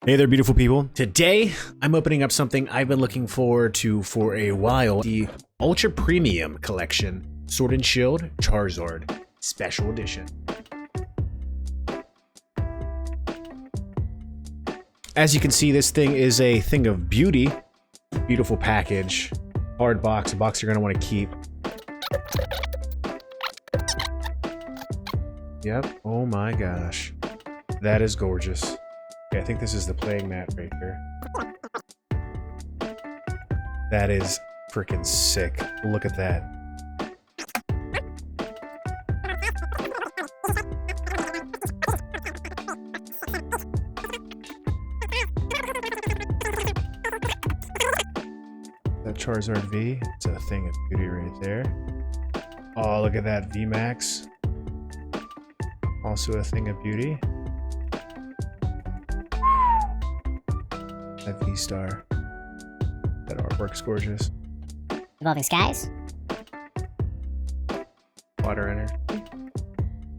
Hey there, beautiful people. Today, I'm opening up something I've been looking forward to for a while. The Ultra Premium Collection Sword and Shield Charizard Special Edition. As you can see, this thing is a thing of beauty. Beautiful package. Hard box, a box you're gonna want to keep. Yep, oh my gosh. That is gorgeous. Okay, I think this is the playing mat right here. That is freaking sick. Look at that. That Charizard V, it's a thing of beauty right there. Oh, look at that VMAX. Also a thing of beauty. That V-Star. That artwork's gorgeous. Evolving Skies. Water Energy.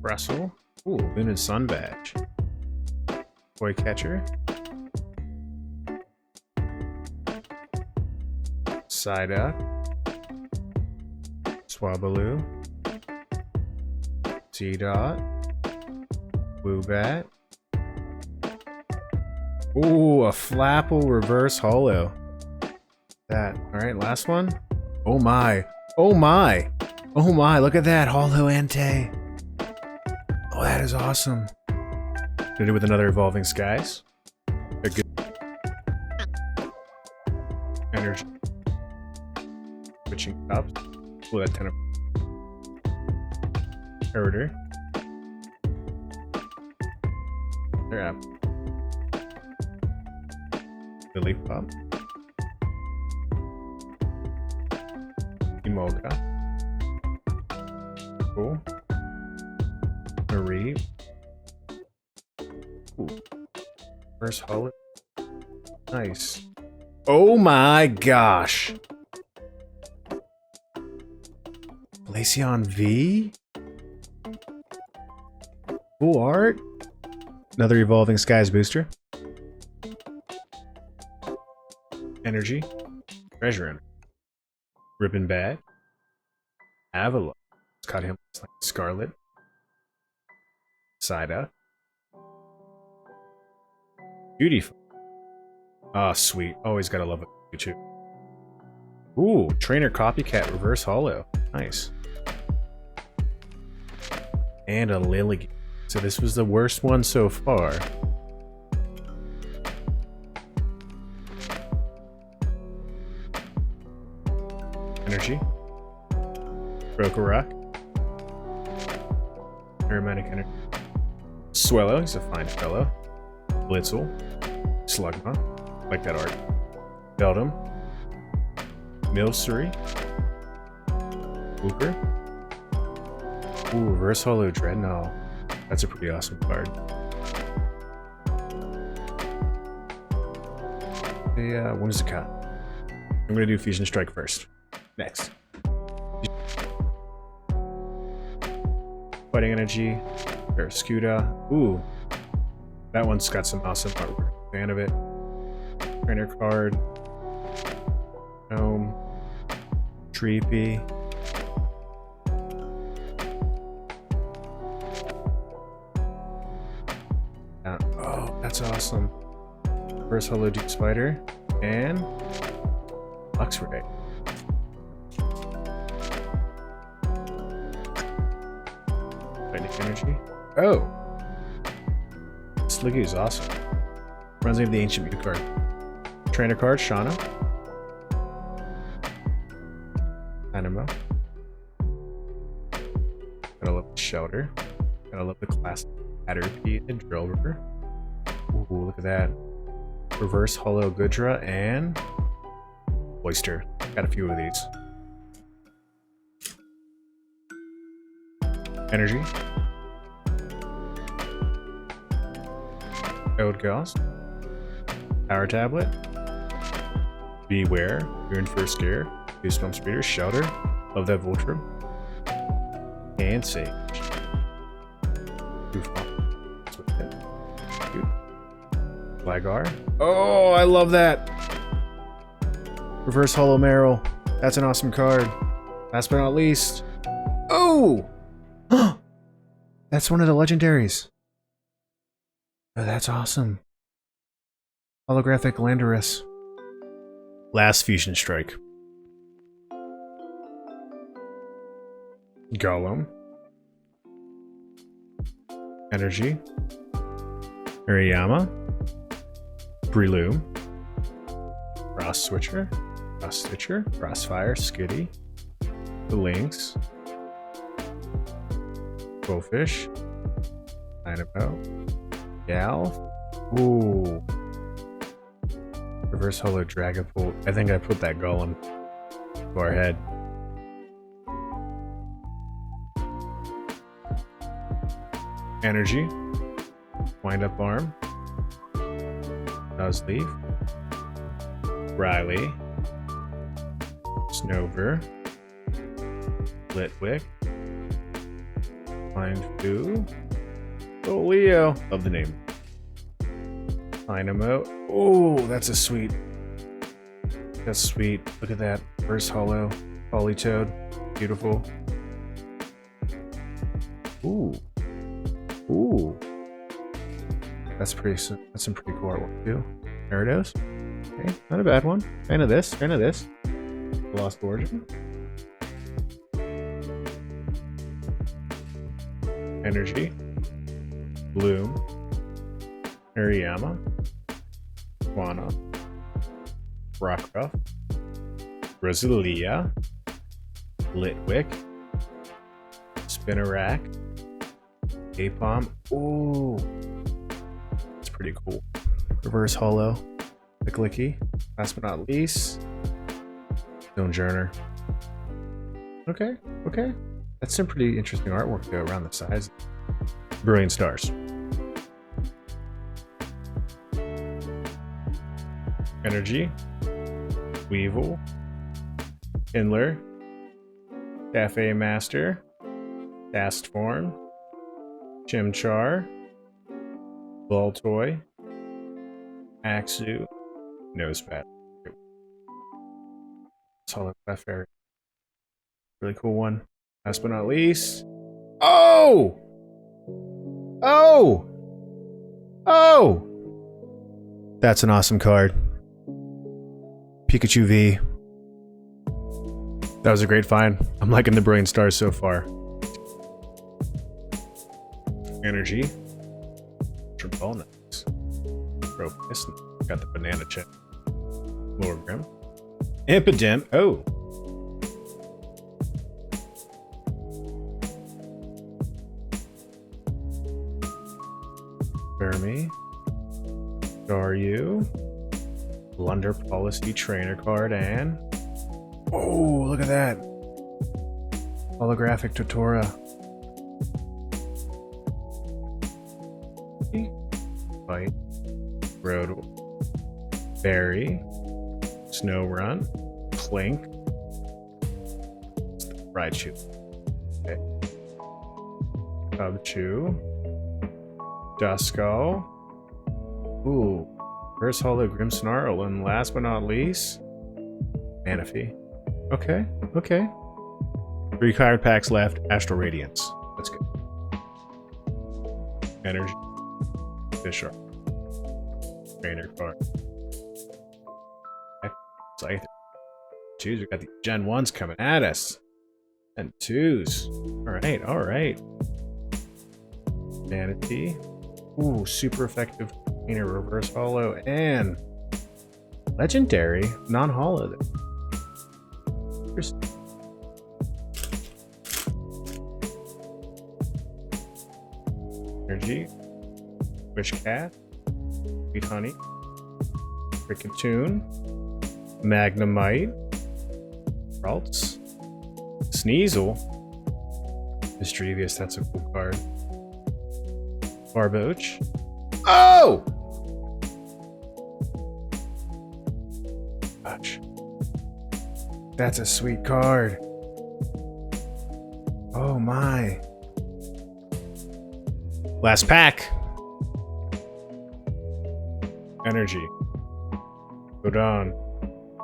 Russell. Ooh, Moon and Sun Badge. Boy Catcher. Psyduck. Swablu. T-Dot. Woobat. Ooh, a Flapple Reverse Holo. That. Alright, last one. Oh my. Oh my. Oh my, look at that. Holo Entei. Oh, that is awesome. Gonna do with another Evolving Skies. A good energy. Switching cups. Ooh, that 10 of Herder. They're up. The Leaf Pop. Emoka. Cool. Marie. Ooh. First Holo. Nice. Oh my gosh. Glaceon V? Cool art. Another Evolving Skies booster. Energy. Treasure Energy. Ribbon Bag. Avalon. Caught him like Scarlet. Psyduck. Beautiful. Ah, oh, sweet. Always gotta love a Pikachu. Ooh, Trainer Copycat Reverse Holo. Nice. And a Lilligant. So this was the worst one so far. Energy. Rock. Aromatic Energy. Swellow, he's a fine fellow. Blitzel. Slugma. Like that art. Beldum. Milcery. Wooper. Ooh, Reverse Holo Dreadnought. That's a pretty awesome card. The Whimsicott. I'm gonna do Fusion Strike first. Next. Fighting Energy. Barraskewda. Ooh. That one's got some awesome artwork. Fan of it. Trainer card. Gnome. Treepy. Oh, that's awesome. First Holo Deep Spider. And Luxray. Energy. Oh! Sliggy is awesome. Reminds me of the Ancient Mew card. Trainer card, Shauna. Anima. Gotta love the Shelter. Gotta love the classic Caterpie and Drill River. Ooh, look at that. Reverse Holo Goodra and Oyster. Got a few of these. Energy. Code Gauss. Power Tablet. Beware. You're in for a scare. Goosebumps Reader. Shelter. Love that Voltrum. And Sage. Gligar. Oh, I love that. Reverse Holo Meryl. That's an awesome card. Last but not least. Oh! That's one of the legendaries. Oh, that's awesome. Holographic Landorus. Last Fusion Strike. Golem. Energy. Uriyama. Breloom. Frost Switcher. Frost Stitcher. Frostfire. Skitty. The Lynx. Bullfish. Dynamo. Gal. Ooh. Reverse Holo Dragapult. I think I put that Golem to our head. Energy. Wind Up Arm. Nuzleaf. Riley. Snover. Litwick. Mind Fu. Oh, Leo. Love the name. Dynamo. Oh, that's a sweet. That's sweet. Look at that. First Holo. Politoad. Beautiful. Ooh. Ooh. That's some pretty cool artwork too. Gyarados. Okay, not a bad one. Fan of this. Fan of this. Lost Origin. Energy. Bloom. Uriyama. Juana. Rockruff. Rosalia. Litwick. Spinarak. Apom. Ooh. That's pretty cool. Reverse Holo. Licklicky. Last but not least. Stonjourner. Okay, okay. That's some pretty interesting artwork though around the size. Brilliant Stars. Energy. Weevil. Kindler. Cafe Master. Cast Form. Chimchar. Baltoy. Axu. Nosepat. Solid Clefairy. Really cool one. Last but not least. Oh! Oh! Oh! That's an awesome card. Pikachu V. That was a great find. I'm liking the Brilliant Stars so far. Energy. Tribonus. Propius. Got the banana chip. Lorgrim. Impidimp. Oh. Fermi. Daryu. Blunder Policy Trainer card and... Oh, look at that. Holographic Totora. Fight. Road. Berry. Snowrun. Clink. Raichu. Okay. Cubchoo. Duskull. Ooh. First Holo Grimmsnarl, and last but not least, Manaphy. Okay, okay. 3 card packs left. Astral Radiance. That's good. Energy. Fisher. Trainer card. Scyther. 2s. We got the Gen 1s coming at us. And 2s. Alright, alright. Manatee. Ooh, super effective trainer reverse holo and legendary non-holo. Interesting. Energy. Wish Cat. Sweet Honey. Rickatoon. Magnemite. Ralts. Sneasel. Mischievous, that's a cool card. Barboach. Oh! Gosh. That's a sweet card. Oh my. Last pack. Energy. Godon.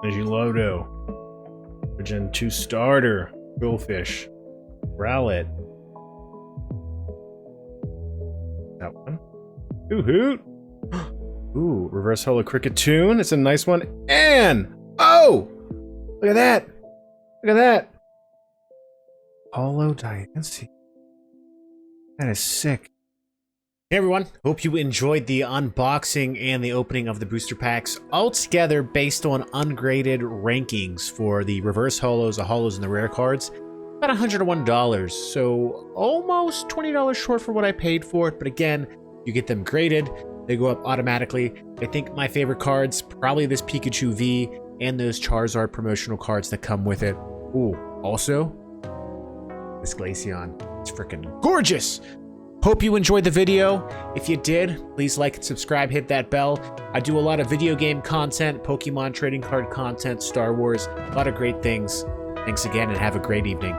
Energy Lodo. Gen 2 Starter. Quillfish. Rowlet. That one. Hoot. Ooh, Reverse Holo Cricketune. It's a nice one. And oh! Look at that! Look at that! Holo Diancie. That is sick. Hey everyone, hope you enjoyed the unboxing and the opening of the booster packs, all together based on ungraded rankings for the reverse holos, the holos, and the rare cards. About $101, so almost $20 short for what I paid for it, but again, you get them graded, they go up automatically. I think my favorite cards, probably this Pikachu V and those Charizard promotional cards that come with it. Ooh, also, this Glaceon. It's freaking gorgeous! Hope you enjoyed the video. If you did, please like and subscribe, hit that bell. I do a lot of video game content, Pokemon trading card content, Star Wars, a lot of great things. Thanks again and have a great evening.